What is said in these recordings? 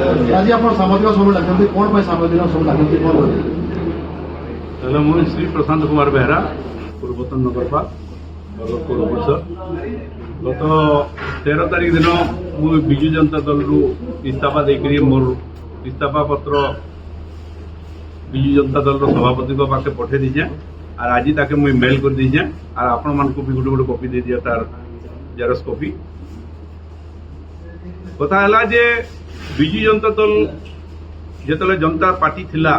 आज आप सामाजिक सब डाकते कौन सामाजिक सब डाकते कौन हेलो मुझे श्री प्रशांत कुमार बेहरा पूर्वतन नगरपाल बरगढ़ परिषद गत 13 तारीख दिन मुझे विजु जनता दल रु इस्तीफा देकर मोर इस्तीफा पत्र विजु जनता दल सभापति पाखे पठे दीजे और आज ताके मुझे मेल कर दीजे और आपण मान को भी गोटे गोटे कॉपी दे दिया तार जेरक्स कॉपी कथा है जे विजु जनता दल जिते जनता पार्टी थिला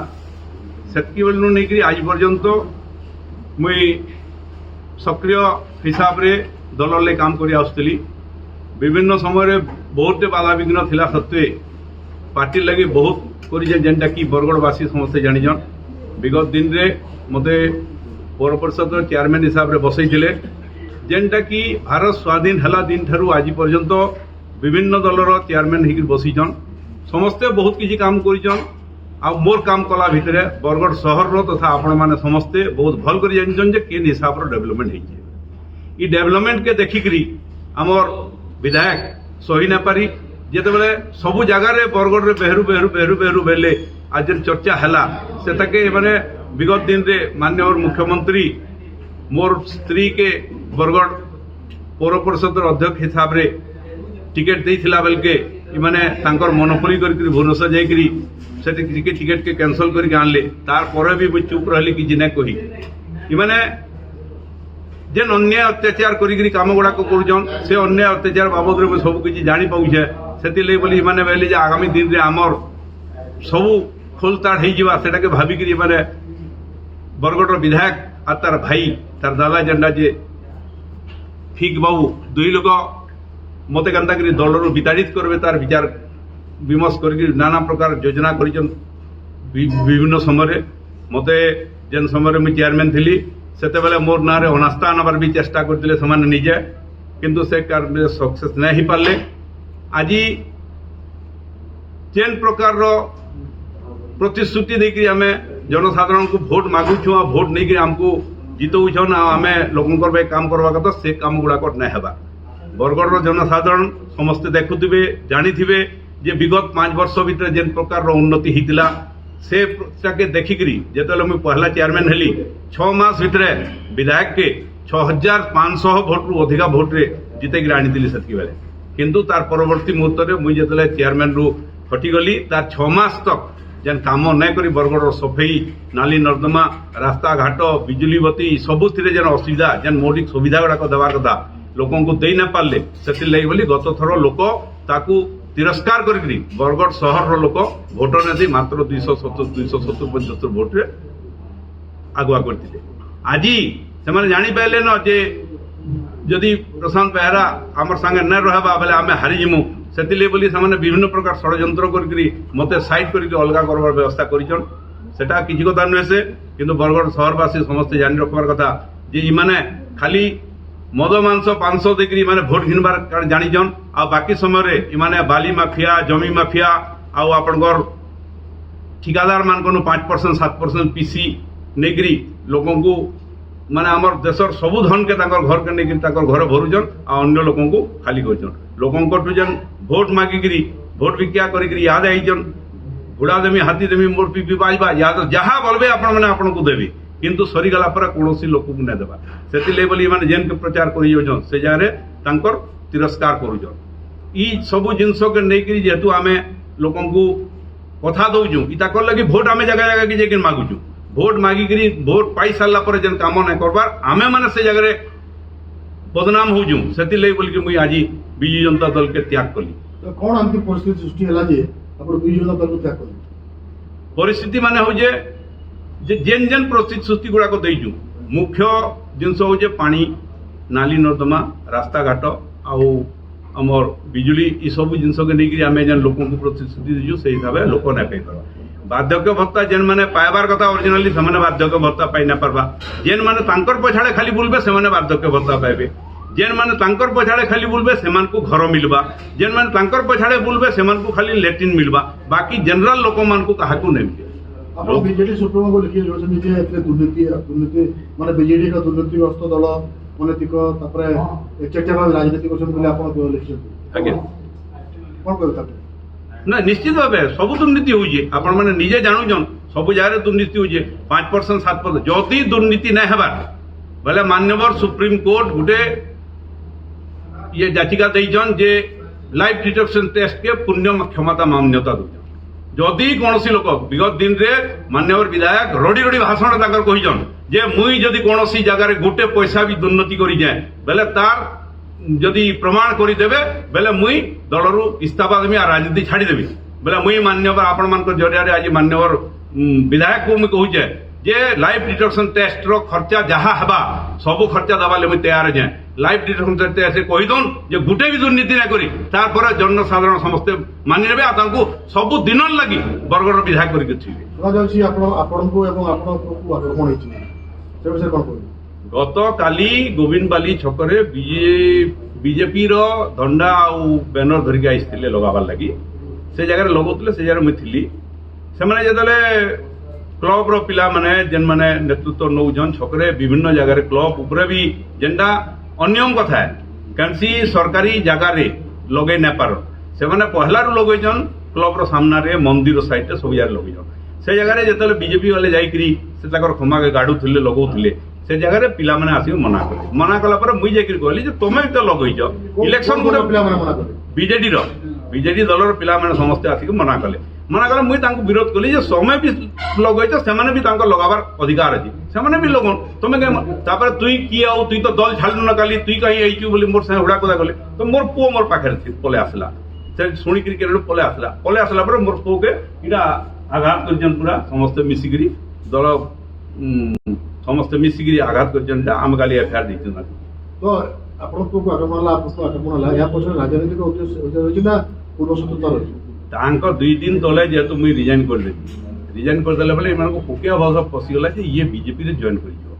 सेतकी बेलू नहीं आज पर्यंत मुई सक्रिय हिसाब रे दल ले काम करी आसुली विभिन्न समय बहुत बाधा विघ्न थिला सत्वे पार्टी लगी बहुत करी जेनटा कि बरगढ़वासी समस्ते जानिजन विगत दिन रे मते पौर परिषद चेयरमैन हिसाब रे बसई जेनटा कि भारत स्वाधीन हला दिन ठारू आज पर्यंत विभिन्न दलर चेयरमैन होकर बसीचन समस्ते बहुत किसी काम करिचन आ मोर काम कला भितर बरगढ़ सहर तथा आपण माने समस्ते बहुत भल कर जानछन जे केन हिसाब रो डेवलपमेंट होइछे ई डेवलपमेंट के देखिकरी हमर विधायक सही ना पारी जेते बेले सबु जगह रे बरगढ़ रे बेहरू बेहरू बेहरू बेहरू बेले आज चर्चा हला सेताके माने विगत दिन रे माननीय मुख्यमंत्री मोर स्त्री के बरगढ़ पौर परिषद अध्यक्ष हिसाब रे टिकेट देइथिला बेलके इमाने तांकर मोनोपोली करके भुवनेश्वर जाइकरी से टिकेट के कैंसल करके आनले तार पर भी मुझे चुप रही कि जिना कही इमाने जेन अन्याय अत्याचार करी काम गुड़ाक कर से अन्याय अत्याचार बाबद में सब किसी जानी पाऊे से बोली इमाने कहले जे आगामी दिन में आमर सबू खोलताड़ होटा के भाविकी माने बरगढ़ विधायक आ तार भाई तार दादा जेंडा जे ठीक बाबू दुई लोग मत केन्ता करी दल विताड़ित करबे तार विचार विमर्श करके नाना प्रकार योजना कर विभिन्न समय मते जेन समय मुझे चेयरमैन थी से मोर ना अनास्था आनबार भी चेष्टा करते निजे किंतु से कार्य सक्सेस नहीं पारे आज जेन प्रकार प्रतिश्रुति देकर आम जनसाधारण को भोट मागुछु आ भोट नहीं आमको जितौछन आम लोक काम करवा कथा से काम गुड़ाक नहीं हवा बरगढ़ जनसाधारण समस्ते देखुवे जानी जे विगत 5 वर्ष भीतर जेन प्रकार उन्नति होता से देखिकी जिते मुझे पहला चेयरमैन हेली 6 मास भितर विधायक के 6500 भोट रु अधिका भोट रे जितेक आनी से बेले किंतु तार परवर्ती मुहूर्त में मुझे जो चेयरमैन रु हटिगली तार 6 मास तक जेन काम नहीं करी बरगढ़ सफेई नाली नर्दमा रास्ता घाट बिजुली बत्ती सबुथ जेन असुविधा जेन मौलिक सुविधा गुड़ाक देवा कथा लोक दे ना पारे से बोली गत थर लोक ताकू तिरस्कार करी बरगढ़ सहर लोक भोट ने मात्र 270-275 भोट रे आगुआ करते आज से जापारे न जे जदि प्रशांत बेहरा आमर सांगे न रहा बेले आम हारीजिमु से बोली से विभिन्न प्रकार षड्यंत्र करी मत साइड करके अलग करवार व्यवस्था करटा किसी कथा नुहे से किंतु बरगढ़ सहरवासी समस्ते जानी रखबार कथा जे इमाने खाली मद मांस 500 देकरी माने भोट घिनबार जानिजन आ बाकी समय इमाने बाली माफिया जमी माफिया आपणकर ठिकादार मान 5% 7% पीसी नेकरी लोकों को माने आमर देशर सबू धन के घर के नेकरी घर भरुजन आ अन्य लोकों को खाली करजन लोकों जेन भोट मागिकी भोट भिक्षा करी याद आईजन घोड़ा देमी हाथी देमी मोर पीपी बाजबा याद जहाँ बोलबे आपण मैंने आपन को देवी किंतु सरीगला पर कौन लोक को नहीं देवा से बोली मैंने जेन के प्रचार कर से जगह तिरस्कार कर सबू जिनस के नहीं जेहेतु आम लोक कथा दौचु इताकर लगी भोट आम जगह जगह की जाकर मागुचु भोट मागिकी भोट पाई सारा जेन काम नहीं करबार आमे मैंने से जगह बदनाम होजु से बोलिकी मुझे आज विजु जनता दल के त्याग कली कौन आमती परिस्थिति सृष्टि है विजु जनता दल को त्याग कली परिस्थिति माने हो जेन जेन प्रतिश्रुति गुड़ाक देचु मुख्य जिनस हो पानी नाली नर्दमा रास्ता घाट आमर बिजुली ये सब जिनस के नहीं आम जेन लोक को प्रतिश्रुति देचु से हिसाब से लोक नहीं पार बार्धक्य भत्ता जेन मैंने पाइबार कथा ओरिजिनाली से बार्धक्य भत्ता पाई ना पार्बा जेन मैंने पछाड़े खाली बुलबे से बार्धक्य भत्ता पाइबे जेन मैंने पछाड़े खाली बुलबे से घर मिलवा जेन मैंने पछाड़े बुलबे से खाली लैट्रिन मिलवा बाकी जनरल लोक मान को क्या नहीं मिले बीजेडी सुप्रीमो को लिखिए दुर्नीति दुर्नीति माने बीजेडी का दुर्नीतिग्रस्त दल अनैतिक राजनीति कर लिखिए आज्ञा कौन कहता না নিশ্চিত ভাবে সবু দুর্নীতি হচ্ছে আপন মানে নিজে জানুছন সবু জায়গায় দুর্নীতি হচ্ছে 5% 7% যদি দুর্নীতি না হবার বলে মান্যবর সুপ্রিমকোর্ট গোটে ইয়ে যাচিকা দিয়েছেন যে লাইফ ডিটেকশন টেস্ট কে পূর্ণ ক্ষমতা মান্যতা দেছেন যদি কৌশি লোক বিগত দিনে মান্যবর বিধায়ক রড়ি রড়ি ভাষণ তাঁর কইছেন যে মুই যদি কৌশি জায়গায় গোটে পয়সা বি দুর্নীতি করি যায় বেলে তার যদি প্রমাণ করে দেবে বেলে মুই দলরু ইস্তফা দেবি আর রাজনীতি ছাড়ি দেবি বেলে মুই মান্যবর আপন মান জরিয়ারে আজ মান্যবর বিধায়ক মুই কହୁছে যে লাইফ ডিটেকশন টেস্টর খরচা যাহা হবা সবু খরচা দেওয়ালে মুই তৈয়ার আছে লাইফ ডিটেকশন টেস্ট কহিদন যে গোটে বি দুর্নীতি না করি তারপরে জনসাধারণ সমস্তে মানি নেবে আর তাঁকু সবু দিন লাগি বরগড় বিধায়ক করি ছিলেন শোনা যাচ্ছে ଆପଣଙ୍କୁ ଏବଂ ଆପଣଙ୍କ ପୁଅକୁ ଆକ୍ରମଣ ହେଇଛି ସେ ବିଷୟରେ କ'ଣ କହିବେ ଗତକାଲି ଗୋବିନ୍ଦବାଲି ଛକରେ ବିଜେପିର ଦଣ୍ଡା ଆଉ ବ୍ୟାନର ଧରିକି ଆସିଥିଲେ ଲଗାବାର ଲାଗି ସେ ଜାଗାରେ ଲଗାଉଥିଲେ ସେ ଜାଗାରେ ମୁଇଁ ଥିଲି ସେମାନେ ଯେତେବେଳେ କ୍ଲବର ପିଲାମାନେ ଯେନ୍ମାନେ ନେତୃତ୍ୱ ନେଉଛନ୍ ଛକରେ ବିଭିନ୍ନ ଜାଗାରେ କ୍ଲବ ଉପରେ ବି ଯେନ୍ଟା ଅନିୟମ କଥା କୌଣସି ସରକାରୀ ଜାଗାରେ ଲଗେଇ ନାଇପାର ସେମାନେ ପହଲାରୁ ଲଗେଇଛନ୍ କ୍ଲବର ସାମ୍ନାରେ ମନ୍ଦିର ସାଇଡ୍ରେ ସବୁ ଜାଗାରେ ଲଗେଇଛନ୍ ସେ ଜାଗାରେ ଯେତେବେଳେ ବିଜେପି ଗଲେ ଯାଇକିରି ସେ ତାଙ୍କର ଖମାକେ ଗାଡୁଥିଲେ ଲଗାଉଥିଲେ ସେ ଜାଗାରେ ପିଲାମାନେ ଆସିକି ମନା କଲା ପରେ ମୁଇଁ ଯାଇକିରି କହିଲି ଯେ ତମେ ବି ତ ଲଗେଇଛ ଇଲେକ୍ସନ ଗୋଟେ ପିଲାମାନେ ମନା କଲେ ବିଜେଡି ଦଳର ପିଲାମାନେ ସମସ୍ତେ ଆସିକି ମନା କଲେ ମୁଇଁ ତାଙ୍କୁ ବିରୋଧ କଲି ଯେ ତମେ ବି ଲଗେଇଛ ସେମାନେ ବି ତାଙ୍କ ଲଗାବାର ଅଧିକାର ଅଛି ସେମାନେ ବି ଲଗଉନ୍ ତମେ ତାପରେ ତୁଇ କିଏ ଆଉ ତୁଇ ତ ଦଳ ଛାଡ଼ିଲୁ ନା କାଲି ତୁଇ କାହିଁ ଆଇଛୁ ବୋଲି ମୋର ସାଙ୍ଗେ ହୁଡ଼ା କଥା କଲେ ତ ମୋର ପୁଅ ମୋର ପାଖରେ ପଳେଇ ଆସିଲା ସେ ଶୁଣିକିରି କେଡ଼ୁ ପଳେଇ ଆସିଲା ପରେ ମୋର ପୁଅକେ ଇଟା ଆଘାତ କରିଛନ୍ ପୁରା ସମସ୍ତେ ମିଶିକିରି ଦଳ ସମସ୍ତେ ମିଶିକିରି ଆଘାତ କରିଛନ୍ତି ଆମେ କାଲି ଏଫଆଇଆର ଦେଇଛୁ ତ ଆପଣଙ୍କ ପୁଅକୁ ଆକ୍ରମଣ ହେଲା ଆପଣଙ୍କୁ ଆକ୍ରମଣ ହେଲା ଏହା ପଛରେ ରାଜନୈତିକ ଉଦ୍ଦେଶ୍ୟ ରହିଛି ନା ପୂର୍ବସୂତ୍ରତା ରହିଛି ତାଙ୍କ 2 ଦିନ ତଳେ ଯେହେତୁ ମୁଇଁ ରିଜାଇନ୍ କରିଦେଲି ରିଜାଇନ୍ କରିଦେଲା ବେଲେ ଏମାନଙ୍କୁ ପୋକିଆ ଭାଷ ପଶିଗଲା ଯେ ଇଏ ବିଜେପିରେ ଜଏନ୍ କରିଯିବ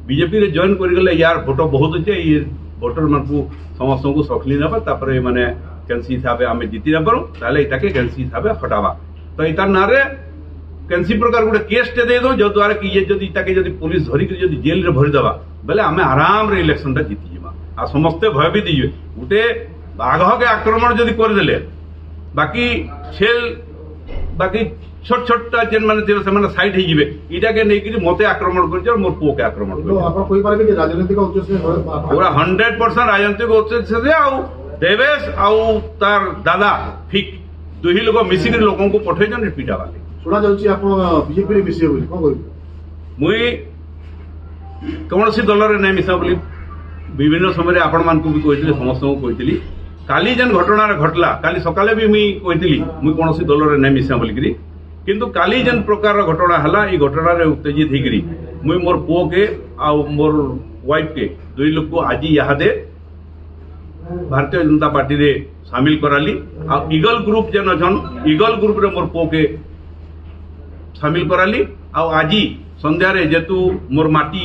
ବିଜେପିରେ ଜଏନ୍ କରିଗଲେ ୟାର ଭୋଟ ବହୁତ ଅଛି ଇଏ ଭୋଟରମାନଙ୍କୁ ସମସ୍ତଙ୍କୁ ସଖଲି ନେବା ତାପରେ ଏମାନେ କେନ୍ସି ହିସାବେ ଆମେ ଜିତି ନେବାରୁ ତାହେଲେ ଏଟାକେ କେନ୍ସି ହିସାବେ ହଟାବା ତ ଏଇଟାର ନାଁରେ କେନ୍ସି ପ୍ରକାର ଗୋଟେ କେସ୍ଟେ ଦେଇଦେଉ ଯଦ୍ୱାରା କି ଇଏ ଯଦି ତାକେ ଯଦି ପୁଲିସ ଧରିକିରି ଯଦି ଜେଲରେ ଭରିଦେବା ବେଲେ ଆମେ ଆରାମରେ ଇଲେକ୍ସନଟା ଜିତିଯିବା ଆଉ ସମସ୍ତେ ଭୟଭୀତ ହେଇଯିବେ ଗୋଟେ ବାଘକେ ଆକ୍ରମଣ ଯଦି କରିଦେଲେ ବାକି ଛେଲ ବାକି ଛୋଟ ଛୋଟଟା ଯେନ୍ ମାନେ ଥିବେ ସେମାନେ ସାଇଡ୍ ହେଇଯିବେ ଏଇଟାକେ ନେଇକିରି ମତେ ଆକ୍ରମଣ କରିଛ ମୋର ପୁଅକେ ଆକ୍ରମଣ କରିଛ ଆପଣ କହିପାରିବେ ଯେ ରାଜନୈତିକ ଉଦ୍ଦେଶ୍ୟ ପୁରା 100% ରାଜନୈତିକ ଉଦ୍ଦେଶ୍ୟରେ ଆଉ ଦେବେଶ ଆଉ ତାର ଦାଦା ଠିକ୍ ଦୁଇ ଲୋକ ମିଶିକିରି ଲୋକଙ୍କୁ ପଠେଇଛନ୍ତି ପିଟା ବାଲି ଶୁଣା ଯାଉଛି ଆପଣ ବିଜେପିରେ ମିଶିବେ ବୋଲି କ'ଣ କହିବେ ମୁଇଁ କୌଣସି ଦଳରେ ନାଇଁ ମିଶା ବୋଲି ବିଭିନ୍ନ ସମୟରେ ଆପଣମାନଙ୍କୁ ବି କହିଥିଲି ସମସ୍ତଙ୍କୁ କହିଥିଲି କାଲି ଯେନ୍ ଘଟଣାରେ ଘଟଲା କାଲି ସକାଳେ ବି ମୁଇଁ କହିଥିଲି ମୁଇଁ କୌଣସି ଦଳରେ ନାଇଁ ମିଶା ବୋଲିକିରି କିନ୍ତୁ କାଲି ଯେନ୍ ପ୍ରକାରର ଘଟଣା ହେଲା ଏଇ ଘଟଣାରେ ଉତ୍ତେଜିତ ହେଇକିରି ମୁଇଁ ମୋର ପୁଅକେ ଆଉ ମୋର ୱାଇଫକେ ଦୁଇ ଲୋକକୁ ଆଜି ଇହାଦେ ଭାରତୀୟ ଜନତା ପାର୍ଟିରେ ସାମିଲ କରାଲି ଆଉ ଇଗଲ ଗ୍ରୁପ ଯେନ୍ ଅଛନ୍ ଇଗଲ ଗ୍ରୁପରେ ମୋର ପୁଅକେ ସାମିଲ କରାଲି ଆଉ ଆଜି ସନ୍ଧ୍ୟାରେ ଯେହେତୁ ମୋର ମାଟି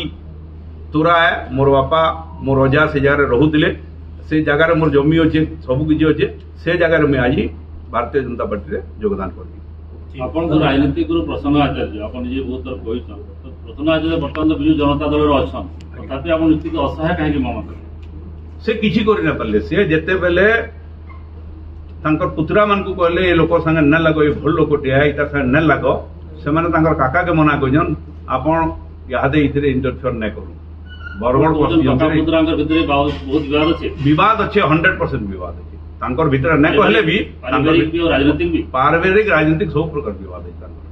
ତୋରା ମୋର ବାପା ମୋର ଅଜା ସେ ଜାଗାରେ ରହୁଥିଲେ ସେ ଜାଗାରେ ମୋର ଜମି ଅଛେ ସବୁ କିଛି ଅଛେ ସେ ଜାଗାରେ ମୁଇଁ ଆଜି ଭାରତୀୟ ଜନତା ପାର୍ଟିରେ ଯୋଗଦାନ କରିବି ଆପଣ ତ ରାଜନୀତିକ ପ୍ରସନ୍ନ ଆଚାର୍ଯ୍ୟ ଆପଣ ନିଜେ ବହୁତ ଥର କହିଛନ୍ ପ୍ରସନ୍ନ ଆଚାର୍ଯ୍ୟ ବର୍ତ୍ତମାନ ତ ବିଜୁ ଜନତା ଦଳରେ ଅଛନ୍ ତଥାପି ଆପଣ ନିଶ୍ଚିତ ଅସହାୟ କାହିଁକି ମନ କଲେ ସେ କିଛି କରି ନା ପାରିଲେ ସେ ଯେତେବେଳେ ତାଙ୍କର ପୁତୁରା ମାନଙ୍କୁ କହିଲେ ଏ ଲୋକ ସାଙ୍ଗେ ନ ଲାଗ ଏ ଭଲ ଲୋକଟିଏ ଏଇଟା ସାଙ୍ଗେ ନ ଲାଗ ସେମାନେ ତାଙ୍କର କାକାକେ ମନା କରିଛନ୍ ଆପଣ ଇହାଦେ ଏଥିରେ ଇଣ୍ଟରଫିୟର ନାଇଁ କରୁ ବରଗଡ଼ ବିବାଦ ଅଛି 100% ବିବାଦ ଅଛି ତାଙ୍କର ଭିତରେ ନାଇଁ କହିଲେ ବି ପାରିବାରିକ ରାଜନୈତିକ ସବୁ ପ୍ରକାର ବିବାଦ ଅଛି ତାଙ୍କର